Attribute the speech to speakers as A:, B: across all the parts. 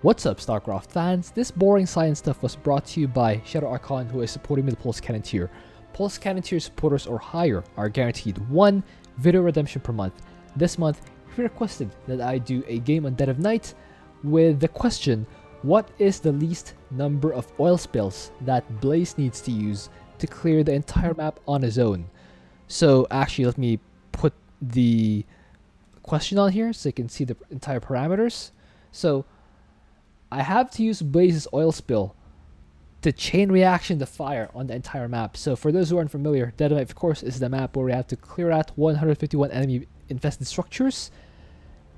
A: What's up, Starcraft fans? This boring science stuff was brought to you by ShadowArchon, who is supporting me with the Pulse Cannon tier. Pulse Cannon tier supporters or higher are guaranteed 1 video redemption per month. This month, he requested that I do a game on Dead of Night with the question, what is the least number of oil spills that Blaze needs to use to clear the entire map on his own? So actually, let me put the question on here so you can see the entire parameters. So I have to use Blaze's oil spill to chain reaction the fire on the entire map. So for those who aren't familiar, Dead of Night, of course, is the map where we have to clear out 151 enemy infested structures,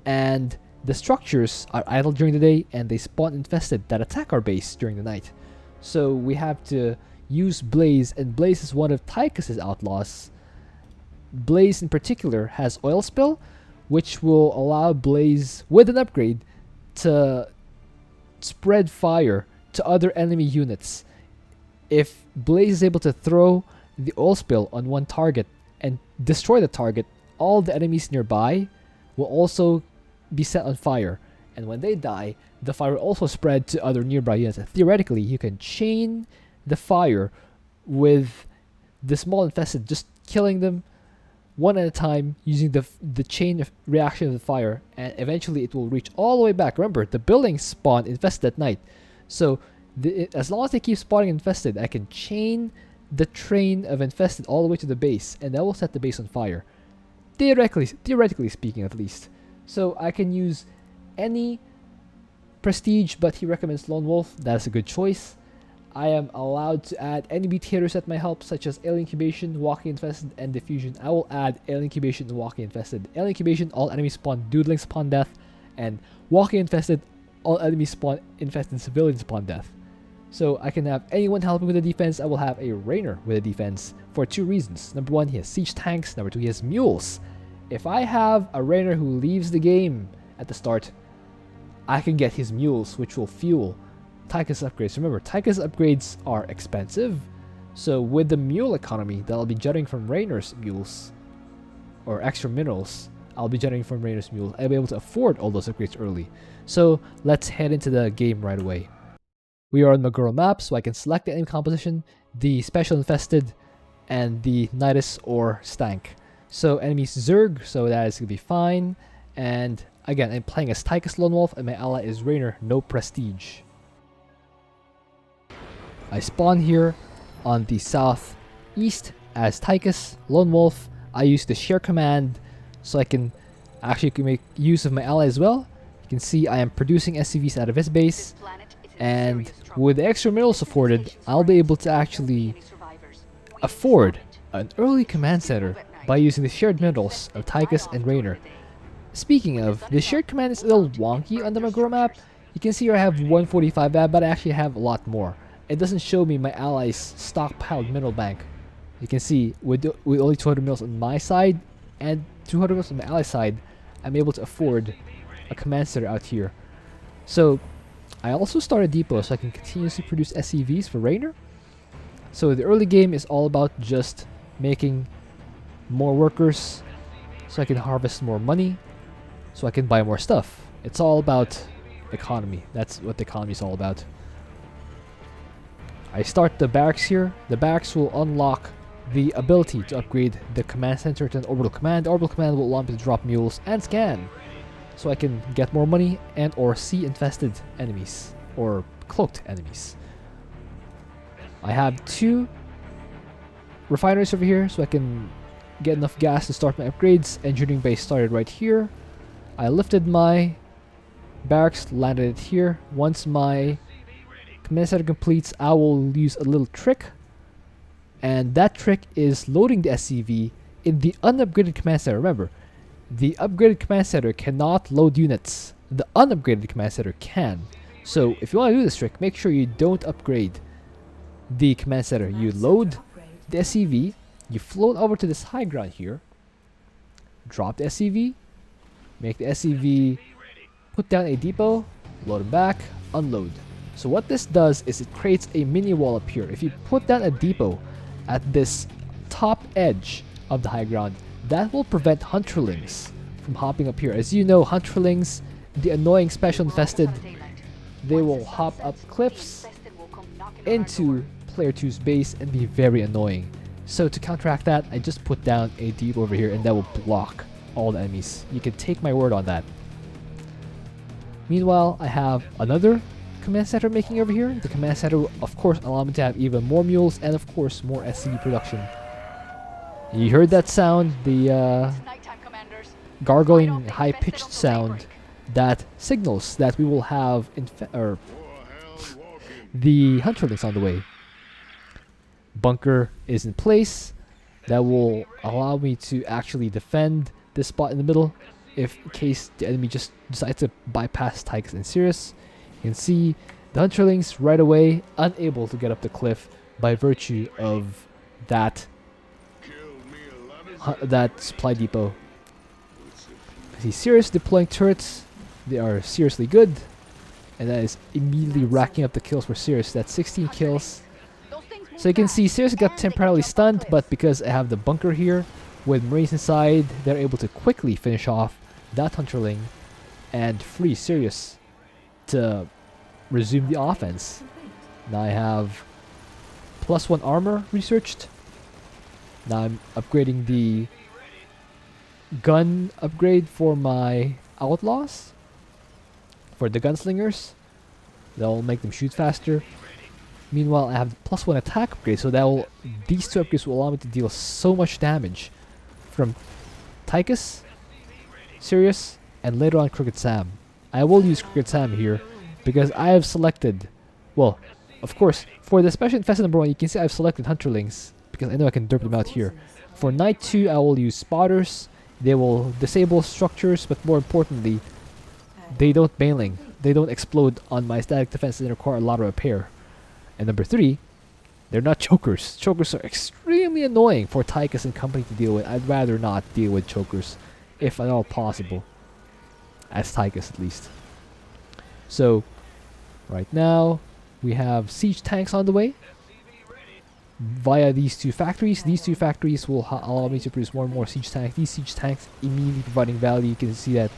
A: and the structures are idle during the day and they spawn infested that attack our base during the night. So we have to use Blaze, and Blaze is one of Tychus's outlaws. Blaze in particular has oil spill, which will allow Blaze with an upgrade to spread fire to other enemy units. If Blaze is able to throw the oil spill on one target and destroy the target, all the enemies nearby will also be set on fire, and when they die, the fire will also spread to other nearby units. And theoretically, you can chain the fire with the small infested, just killing them one at a time using the chain of reaction of the fire, and eventually it will reach all the way back. Remember, the buildings spawn infested at night, so as long as they keep spawning infested, I can chain the train of infested all the way to the base, and that will set the base on fire. Theoretically speaking, at least. So I can use any prestige, but he recommends Lone Wolf. That is a good choice. I am allowed to add any mutators that might help, such as Alien Incubation, Walking Infested, and Diffusion. I will add Alien Incubation and Walking Infested. Alien Incubation, all enemies spawn doodlings upon death, and Walking Infested, all enemies spawn infested civilians upon death. So I can have anyone helping with the defense. I will have a Rainer with the defense for 2 reasons. Number 1, he has siege tanks. Number 2, he has mules. If I have a Rainer who leaves the game at the start, I can get his mules, which will fuel Tychus upgrades. Remember, Tychus upgrades are expensive, so with the mule economy that I'll be generating from Rainer's mules, or extra minerals I'll be generating from Rainer's mules, I'll be able to afford all those upgrades early. So let's head into the game right away. We are on Maguro map, so I can select the enemy composition, the special infested, and the Nidus or Stank. So enemies Zerg, so that is going to be fine. And again, I'm playing as Tychus Lone Wolf, and my ally is Rainer, no prestige. I spawn here on the southeast as Tychus Lone Wolf. I use the share command so I can actually make use of my ally as well. You can see I am producing SCVs out of his base, and with the extra minerals afforded, I'll be able to actually afford an early command center by using the shared minerals of Tychus and Rainer. Speaking of, the shared command is a little wonky on the Maguro map. You can see here I have 145 but I actually have a lot more. It doesn't show me my allies' stockpiled mineral bank. You can see with only 200 minerals on my side and 200 minerals on my ally side, I'm able to afford a command center out here. So I also start a depot so I can continuously produce SCVs for Rainer. So the early game is all about just making more workers so I can harvest more money, so I can buy more stuff. It's all about economy. That's what the economy is all about. I start the barracks here. The barracks will unlock the ability to upgrade the command center to an orbital command. The orbital command will allow me to drop mules and scan, so I can get more money and or see infested enemies or cloaked enemies. I have 2 refineries over here, so I can get enough gas to start my upgrades. Engineering base started right here. I lifted my barracks, landed it here. Once my command center completes, I will use a little trick, and that trick is loading the SCV in the unupgraded command center. Remember, the upgraded command center cannot load units. The unupgraded command center can. So if you want to do this trick, make sure you don't upgrade the command center. You load the SCV, you float over to this high ground here, drop the SCV, make the SCV put down a depot, load it back, unload. So what this does is it creates a mini wall up here. If you put down a depot at this top edge of the high ground, that will prevent hunterlings from hopping up here. As you know, hunterlings, the annoying special infested, they will hop up cliffs into player 2's base and be very annoying. So to counteract that, I just put down a depot over here and that will block all the enemies. You can take my word on that. Meanwhile, I have another command center making over here. The command center will of course allow me to have even more mules and of course more SCV production. You heard that sound, the gargling high-pitched sound that signals that we will have the hunterlings on the way. Bunker is in place. That will allow me to actually defend this spot in the middle if in case the enemy just decides to bypass Tychus and Sirius. You can see the hunterlings right away unable to get up the cliff by virtue of that supply depot. I see Sirius deploying turrets. They are seriously good, and that is immediately racking up the kills for Sirius. That's 16 kills. So you can see Sirius got temporarily stunned, but because I have the bunker here with Marines inside, they're able to quickly finish off that hunterling and free Sirius to resume the offense. Now I have +1 armor researched. Now I'm upgrading the gun upgrade for my outlaws. For the gunslingers, that'll make them shoot faster. Meanwhile, I have +1 attack upgrade, so these two upgrades will allow me to deal so much damage from Tychus, Sirius, and later on Crooked Sam. I will use Crooked Sam here because I have selected, well, of course, for the special infested number 1, you can see I've selected hunterlings because I know I can derp them out here. For Night 2, I will use spotters. They will disable structures, but more importantly, they don't bailing. They don't explode on my static defense and require a lot of repair. And number 3, they're not chokers. Chokers are extremely annoying for Tychus and company to deal with. I'd rather not deal with chokers, if at all possible. As Tychus, at least. So, right now, we have siege tanks on the way. Via these two factories. These two factories will allow me to produce more and more siege tanks. These siege tanks immediately providing value. You can see that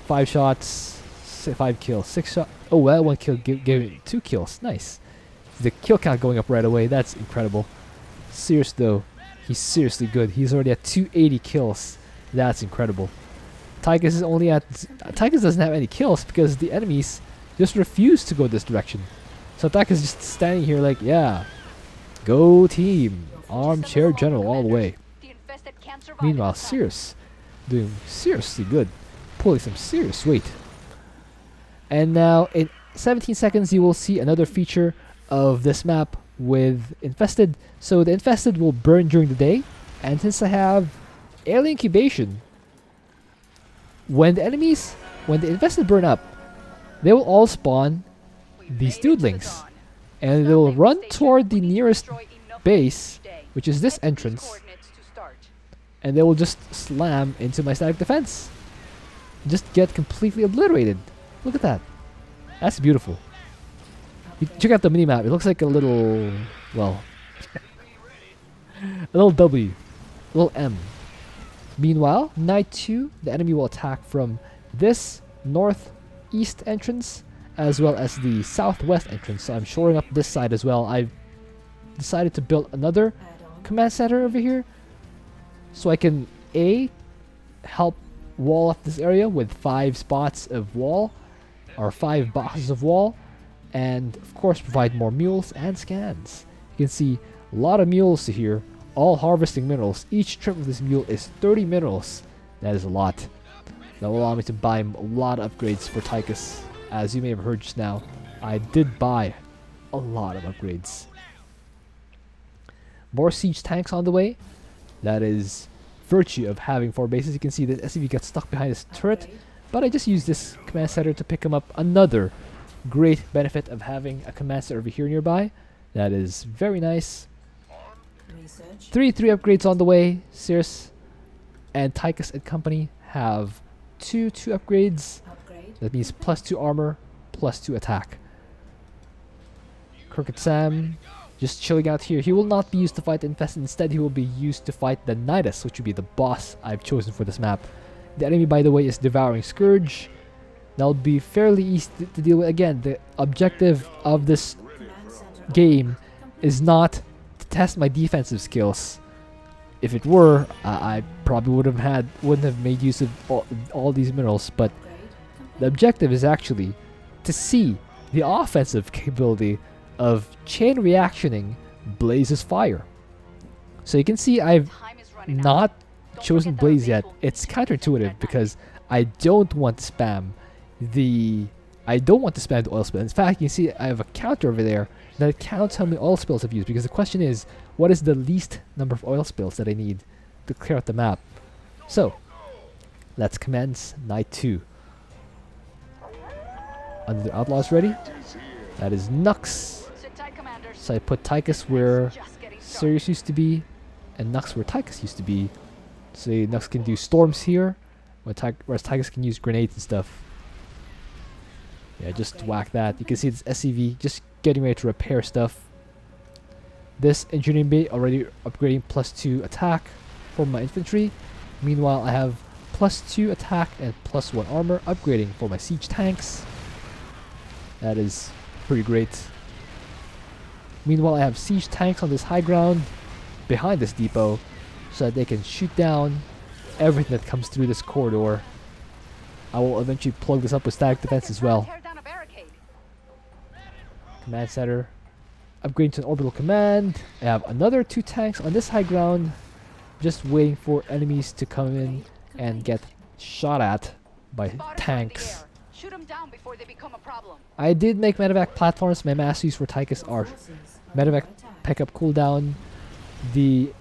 A: 5 shots, 5 kills, 6 shots. Oh, that 1 kill gave 2 kills. Nice. The kill count going up right away. That's incredible. Sirius though, he's seriously good. He's already at 280 kills. That's incredible. Tychus is only at... Tychus doesn't have any kills because the enemies just refuse to go this direction. So Tychus is just standing here like, yeah, go team. Armchair general all the way. Meanwhile, Sirius doing seriously good. Pulling some serious weight. And now in 17 seconds you will see another feature of this map with Infested. So the Infested will burn during the day, and since I have early incubation, when the Infested burn up, they will all spawn these dudelings, and they will run toward the nearest base, which is this entrance, and they will just slam into my static defense. Just get completely obliterated. Look at that. That's beautiful. You check out the minimap. It looks like a little, well, a little W, a little M. Meanwhile, Night 2, the enemy will attack from this northeast entrance as well as the southwest entrance. So I'm shoring up this side as well. I've decided to build another command center over here so I can help wall up this area with 5 spots of wall or 5 boxes of wall, and of course provide more mules and scans. You can see a lot of mules here, all harvesting minerals. Each trip of this mule is 30 minerals. That is a lot. That will allow me to buy a lot of upgrades for Tychus. As you may have heard just now, I did buy a lot of upgrades. More siege tanks on the way. That is virtue of having 4 bases. You can see that SCV got stuck behind this turret, but I just used this command center to pick him up. Another great benefit of having a command center over here nearby. That is very nice. 3 upgrades on the way. Sirius and Tychus and company have 2 upgrades. That means +2 armor, +2 attack. Crooked Sam just chilling out here. He will not be used to fight the Infested. Instead, he will be used to fight the Nidus, which would be the boss I've chosen for this map. The enemy, by the way, is Devouring Scourge. That'll be fairly easy to deal with. Again, the objective of this game is not to test my defensive skills. If it were, I probably wouldn't have made use of all these minerals. But the objective is actually to see the offensive capability of chain reactioning Blaze's fire. So you can see I've not chosen Blaze yet. It's counterintuitive because I don't want to spam the oil spill. In fact, you can see I have a counter over there that counts how many oil spills I've used, because the question is, what is the least number of oil spills that I need to clear out the map? So let's commence night 2. Under the outlaws ready. That is Nux. So I put Tychus where Sirius used to be, and Nux where Tychus used to be. So Nux can do storms here, whereas Tychus can use grenades and stuff. Yeah, just whack that. You can see this SCV just getting ready to repair stuff. This engineering bay already upgrading +2 attack for my infantry. Meanwhile, I have +2 attack and +1 armor upgrading for my siege tanks. That is pretty great. Meanwhile, I have siege tanks on this high ground behind this depot so that they can shoot down everything that comes through this corridor. I will eventually plug this up with static defense as well. Command center. Upgrading to an orbital command. I have another 2 tanks on this high ground, just waiting for enemies to come in and get shot at by tanks. Shoot them down before they become a problem. I did make medevac platforms. My masteries for Tychus are medevac pickup cooldown, the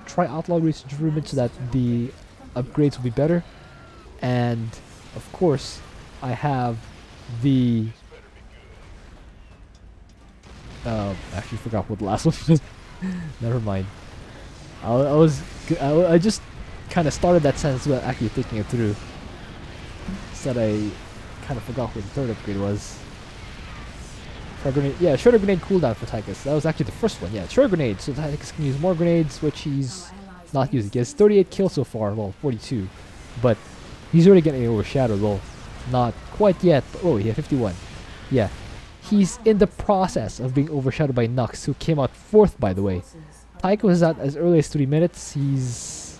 A: tri-outlaw research improvement so that the upgrades will be better, and of course I have the actually forgot what the last one was. Never mind. I just kind of started that sentence without actually thinking it through. Said I kind of forgot what the third upgrade was. Shredder grenade cooldown for Tychus. That was actually the first one. Yeah, shredder grenade. So Tychus can use more grenades, which he's not using. He has 38 kills so far. Well, 42, but he's already getting overshadowed. Well, not quite yet. But, oh, yeah, 51. Yeah. He's in the process of being overshadowed by Nux, who came out 4th, by the way. Tycho is out as early as 3 minutes. He's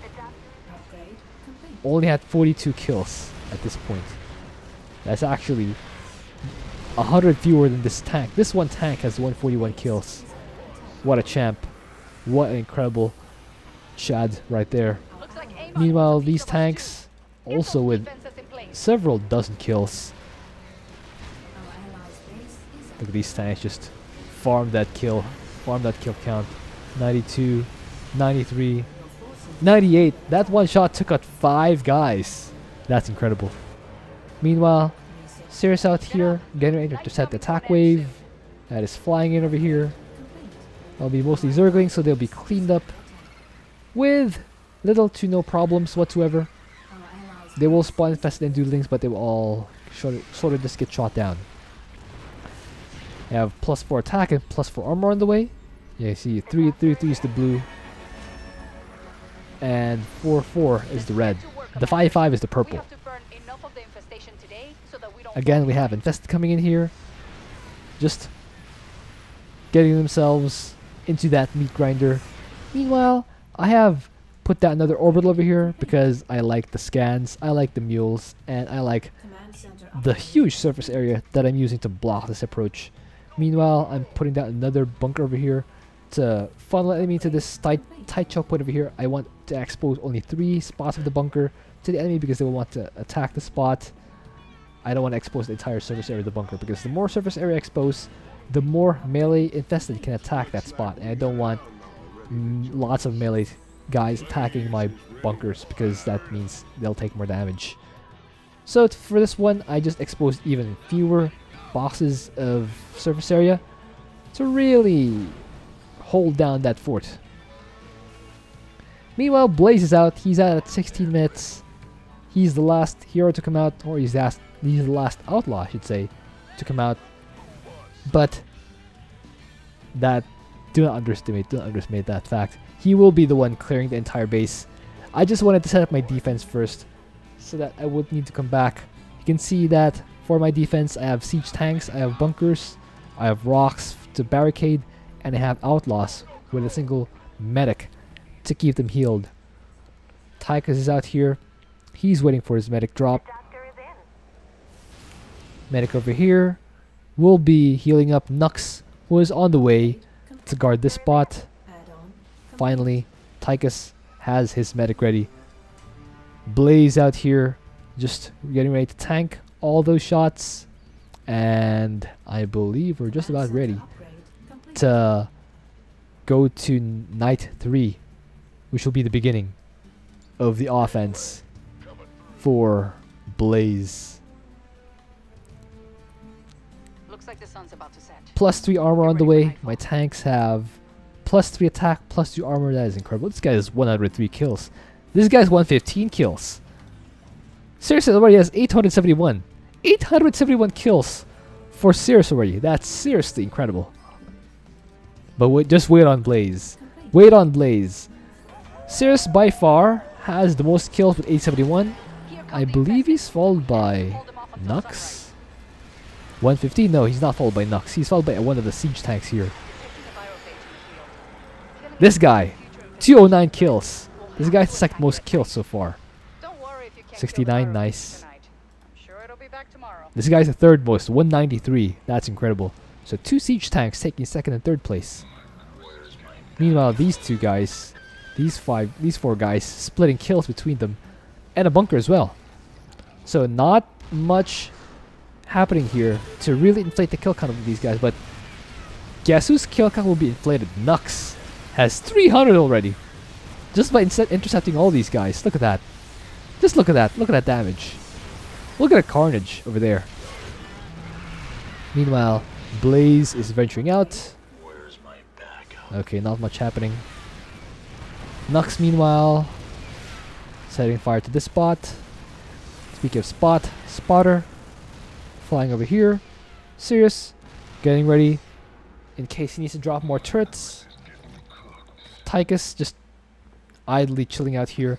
A: only had 42 kills at this point. That's actually 100 fewer than this tank. This one tank has 141 kills. What a champ. What an incredible Shad right there. Meanwhile, these tanks also with several dozen kills. Look at these tanks just farm that kill count. 92, 93, 98. That one shot took out 5 guys. That's incredible. Meanwhile, Sirius out here getting ready to set the attack wave that is flying in over here. I'll be mostly Zerglings, so they'll be cleaned up with little to no problems whatsoever. They will spawn infested and doodlings, but they will all sort of just get shot down. I have +4 attack and +4 armor on the way. Yeah, you see 3 is the blue, and 4 is the red. The 5 is the purple. Again, we have infested coming in here, just getting themselves into that meat grinder. Meanwhile, I have put down another orbital over here because I like the scans, I like the mules, and I like the huge surface area that I'm using to block this approach. Meanwhile, I'm putting down another bunker over here to funnel enemy into this tight choke point over here. I want to expose only 3 spots of the bunker to the enemy because they will want to attack the spot. I don't want to expose the entire surface area of the bunker because the more surface area exposed, the more melee infested can attack that spot. And I don't want lots of melee guys attacking my bunkers because that means they'll take more damage. So for this one, I just exposed even fewer boxes of surface area to really hold down that fort. Meanwhile, Blaze is out. He's out at 16 minutes. He's the last hero to come out, or he's the last outlaw, I should say, to come out. But that, do not underestimate that fact. He will be the one clearing the entire base. I just wanted to set up my defense first, so that I wouldn't need to come back You can see that for my defense, I have siege tanks, I have bunkers, I have rocks to barricade, and I have outlaws with a single medic to keep them healed. Tychus is out here. He's waiting for his medic drop. Medic over here will be healing up Nux, who is on the way to guard this spot. Finally, Tychus has his medic ready. Blaze out here, just getting ready to tank all those shots. And I believe we're just about ready to go to night 3, which will be the beginning of the offense for Blaze.
B: Looks like the sun's about to set.
A: +3 armor on the way. My tanks have +3 attack, +2 armor. That is incredible. This guy has 103 kills. This guy's 115 kills. Sirius already has 871. 871 kills for Sirius already. That's seriously incredible. But just wait on Blaze. Wait on Blaze. Sirius by far has the most kills with 871. I believe he's followed by Nux. 150? No, he's not followed by Nux. He's followed by one of the siege tanks here. This guy, 209 kills. This guy's the second most kills so far. 69, nice. This guy's the third most, 193. That's incredible. So 2 siege tanks taking second and third place. Meanwhile, these two guys, these 4 guys, splitting kills between them, and a bunker as well. So not much happening here to really inflate the kill count of these guys. But guess whose kill count will be inflated? Nux has 300 already, just by intercepting all these guys. Look at that. Just look at that. Look at that damage. Look at the carnage over there. Meanwhile, Blaze is venturing out. Okay, not much happening. Nux, meanwhile, setting fire to this spot. Speaking of spotter, flying over here. Sirius, getting ready in case he needs to drop more turrets. Tychus just idly chilling out here.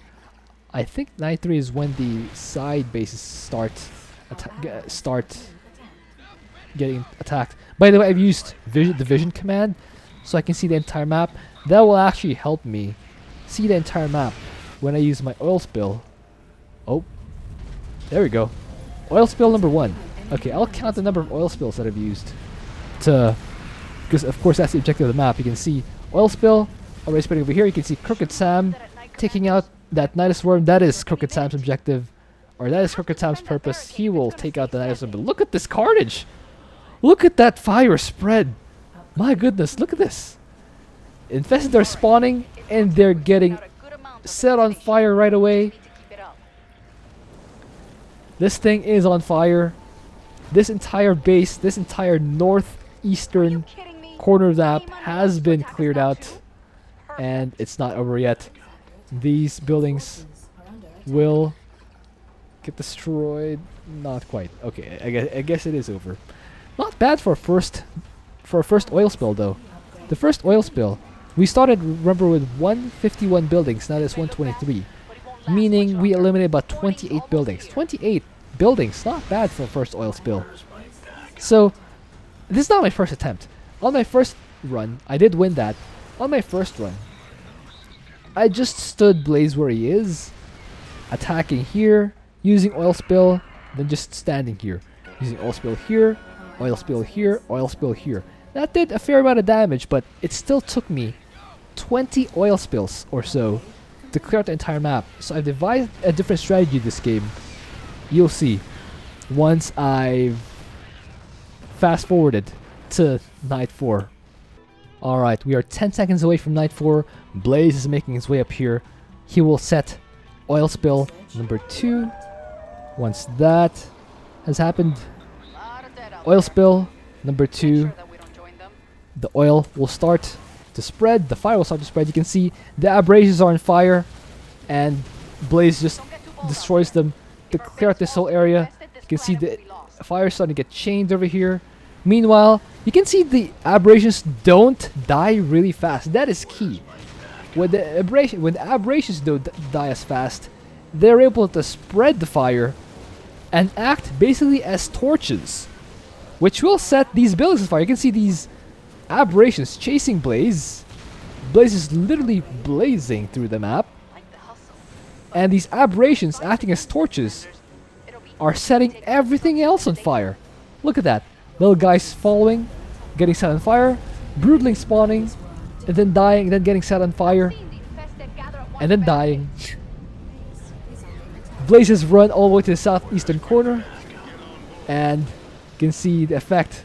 A: I think night 3 is when the side bases start getting attacked. By the way, I've used the vision command so I can see the entire map. That will actually help me see the entire map when I use my oil spill. Oh, there we go. Oil spill number 1. Okay, I'll count the number of oil spills that I've used because of course that's the objective of the map. You can see oil spill already spreading over here. You can see Crooked Sam taking out that Nidus Worm. That is Crooked Sam's objective, or that is Crooked Sam's purpose. He will take out the Nidus Worm. But look at this carnage! Look at that fire spread! My goodness, look at this! Infested are spawning and they're getting set on fire right away. This thing is on fire. This entire base, this entire northeastern corner of the map has been cleared out, and it's not over yet. These buildings will get destroyed. Not quite. Okay, I guess it is over. Not bad for a first oil spill though. The first oil spill, we started, remember, with 151 buildings. Now there's 123, meaning we eliminated about 28 buildings. 28 buildings, not bad for a first oil spill. So this is not my first attempt. On my first run, I did win that. On my first run, I just stood Blaze where he is, attacking here, using oil spill, then just standing here, using oil spill here, oil spill here, oil spill here. That did a fair amount of damage, but it still took me 20 oil spills or so to clear out the entire map. So I've devised a different strategy this game. You'll see once I've fast forwarded to night 4. Alright, we are 10 seconds away from night 4. Blaze is making his way up here. He will set oil spill number 2. Once that has happened, oil spill number 2. The oil will start to spread. The fire will start to spread. You can see the abrasives are on fire, and Blaze just destroys them to clear out this whole area. You can see the fire starting to get chained over here. Meanwhile, you can see the abrasions don't die really fast. That is key. When the abrasions don't die as fast, they're able to spread the fire and act basically as torches, which will set these buildings on fire. You can see these aberrations chasing Blaze. Blaze is literally blazing through the map, and these aberrations acting as torches are setting everything else on fire. Look at that. Little guys following, getting set on fire, broodling spawning, and then dying, and then getting set on fire, and then dying. Blazes run all the way to the southeastern corner, and you can see the effect.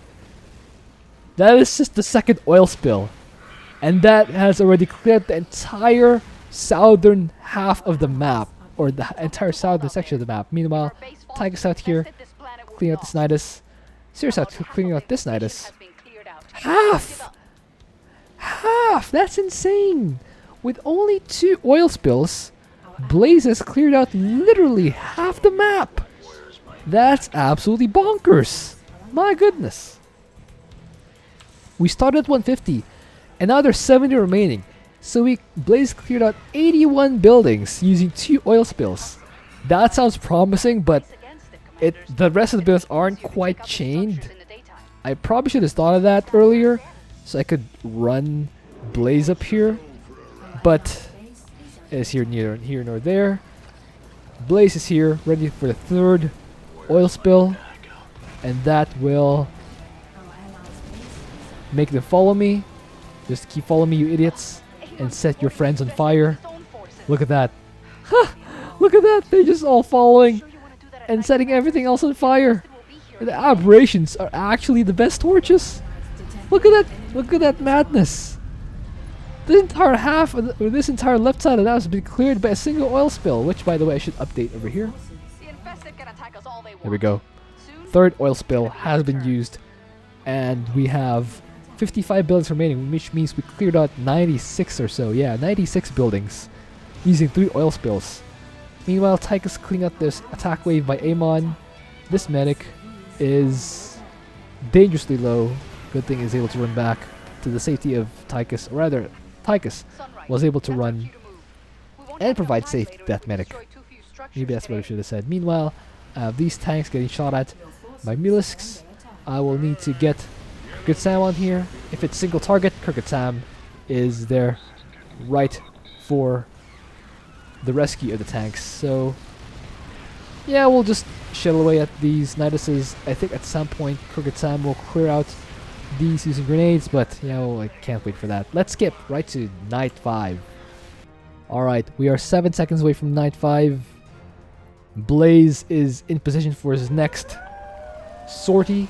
A: That is just the second oil spill, and that has already cleared the entire southern half of the map, or the entire southern section of the map. Meanwhile, Tychus out here cleaning out this Nidus. Sirius out cleaning out this Nidus. Half! Half! That's insane! With only 2 oil spills, Blaze has cleared out literally half the map. That's absolutely bonkers. My goodness. We started at 150, and now there's 70 remaining. So Blaze cleared out 81 buildings using 2 oil spills. That sounds promising, but the rest of the buildings aren't quite chained. I probably should have thought of that earlier, so I could run Blaze up here. But it's neither here nor there. Blaze is here, ready for the 3rd oil spill, and that will make them follow me. Just keep following me, you idiots, and set your friends on fire. Look at that. Look at that. They're just all following and setting everything else on fire. The aberrations are actually the best torches. Look at that. Look at that madness. This entire half, or this entire left side of that has been cleared by a single oil spill, which, by the way, I should update over here. There we go. 3rd oil spill has been used, and we have 55 buildings remaining, which means we cleared out 96 or so. Yeah, 96 buildings using 3 oil spills. Meanwhile, Tychus cleaning out this attack wave by Amon. This medic is dangerously low. Good thing he's able to run back to the safety of Tychus, or rather, Tychus was able to run and provide safe to that medic. Maybe that's what I should have said. Meanwhile, these tanks getting shot at by Mulisks. I will need to get Crooked Sam on here. If it's single target, Crooked Sam is there right for the rescue of the tanks. So yeah, we'll just shuttle away at these Niduses. I think at some point Crooked Sam will clear out these using grenades, but yeah, well, I can't wait for that. Let's skip right to night 5. Alright, we are 7 seconds away from night 5. Blaze is in position for his next sortie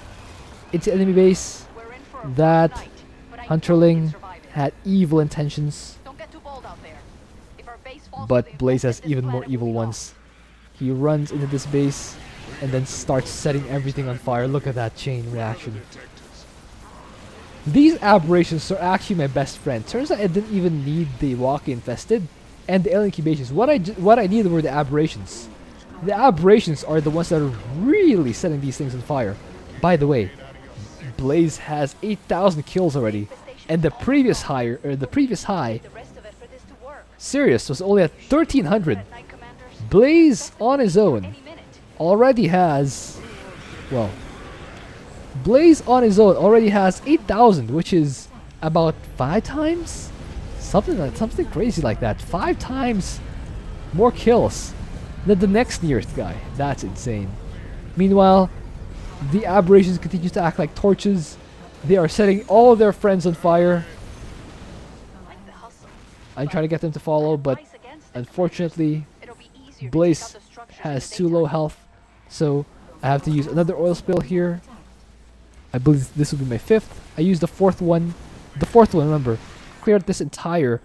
A: into enemy base. That Hunterling had evil intentions, but Blaze has even more evil ones. He runs into this base and then starts setting everything on fire. Look at that chain reaction. These aberrations are actually my best friend. Turns out I didn't even need the Walkie Infested and the alien incubations. What I needed were the aberrations. The aberrations are the ones that are really setting these things on fire. By the way, Blaze has 8,000 kills already, and the previous high, Sirius was only at 1,300. Blaze on his own already has, well, Blaze on his own already has 8,000, which is about 5 times, something crazy like that. 5 times more kills than the next nearest guy. That's insane. Meanwhile, the aberrations continue to act like torches. They are setting all of their friends on fire. I'm trying to get them to follow, but unfortunately, Blaze has too low health, so I have to use another oil spill here. I believe this will be my 5th. I used the 4th one. The 4th one, remember, cleared this entire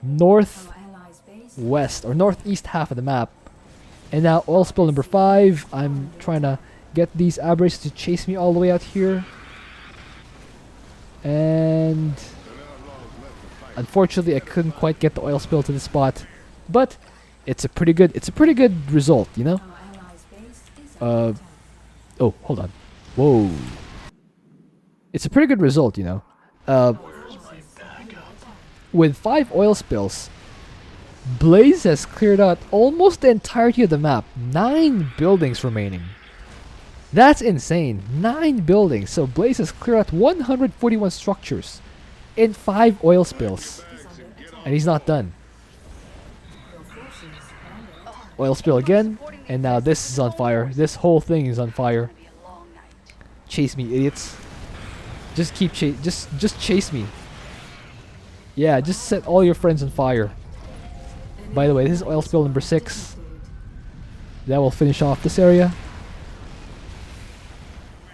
A: northwest or northeast half of the map. And now oil spill number 5. I'm trying to get these aberrations to chase me all the way out here. And unfortunately, I couldn't quite get the oil spill to the spot, but it's a pretty good result, you know. Oh, hold on. Whoa. It's a pretty good result, you know. With 5 oil spills, Blaze has cleared out almost the entirety of the map. 9 buildings remaining. That's insane. 9 buildings. So Blaze has cleared out 141 structures in 5 oil spills. And he's not done. Oil spill again. And now this is on fire. This whole thing is on fire. Chase me, idiots. Just keep just chase me. Yeah, just set all your friends on fire. By the way, this is oil spill number 6. That will finish off this area.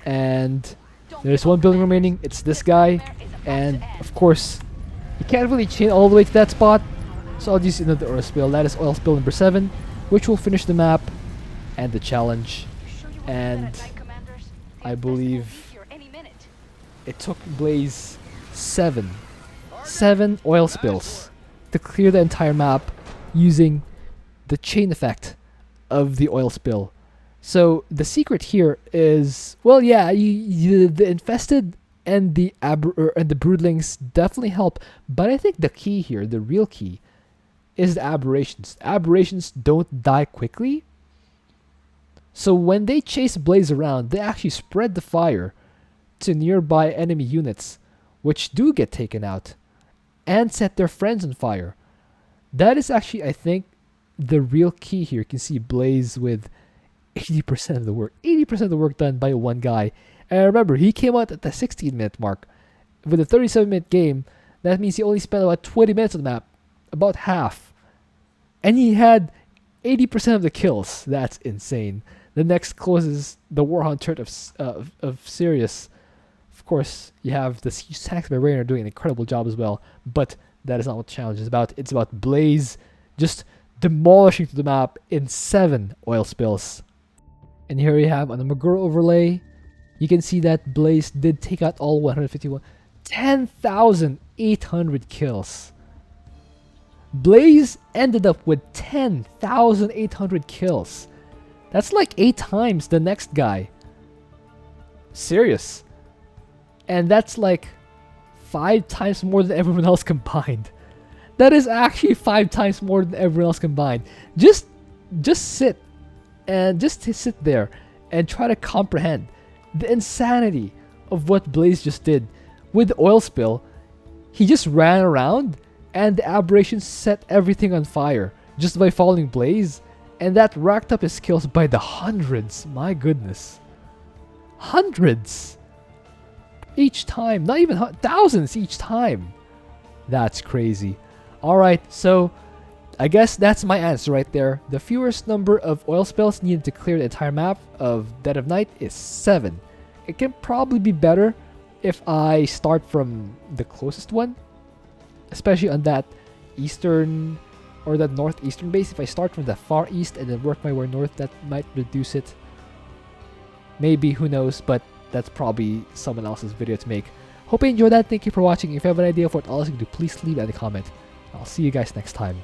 A: And there's 1 building remaining. It's this guy. And of course, you can't really chain all the way to that spot. So I'll use another oil spill. That is oil spill number 7, which will finish the map and the challenge. And I believe it took Blaze 7 oil spills to clear the entire map using the chain effect of the oil spill. So the secret here is, well, yeah, the infested and the broodlings definitely help, but I think the key here, the real key, is the aberrations. Aberrations don't die quickly. So when they chase Blaze around, they actually spread the fire to nearby enemy units, which do get taken out, and set their friends on fire. That is actually, I think, the real key here. You can see Blaze with 80% of the work. 80% of the work done by one guy. And remember, he came out at the 16-minute mark. With a 37-minute game, that means he only spent about 20 minutes on the map. About half. And he had 80% of the kills. That's insane. The next closest, the Warhound turret of Sirius. Of course, you have the Siege Tanks by Raynor doing an incredible job as well. But that is not what the challenge is about. It's about Blaze just demolishing the map in 7 oil spills. And here you have on the Maguro overlay, you can see that Blaze did take out all 151. 10,800 kills. Blaze ended up with 10,800 kills. That's like 8 times the next guy. Serious. And that's like 5 times more than everyone else combined. That is actually 5 times more than everyone else combined. Just sit there and try to comprehend the insanity of what Blaze just did. With the oil spill, he just ran around and the aberration set everything on fire just by following Blaze, and that racked up his kills by the hundreds. My goodness. Hundreds each time, not even thousands each time. That's crazy. Alright, so I guess that's my answer right there. The fewest number of oil spills needed to clear the entire map of Dead of Night is 7. It can probably be better if I start from the closest one, especially on that eastern or that northeastern base. If I start from the far east and then work my way north, that might reduce it. Maybe, who knows, but that's probably someone else's video to make. Hope you enjoyed that. Thank you for watching. If you have an idea of what else you can do, please leave it in the comment. I'll see you guys next time.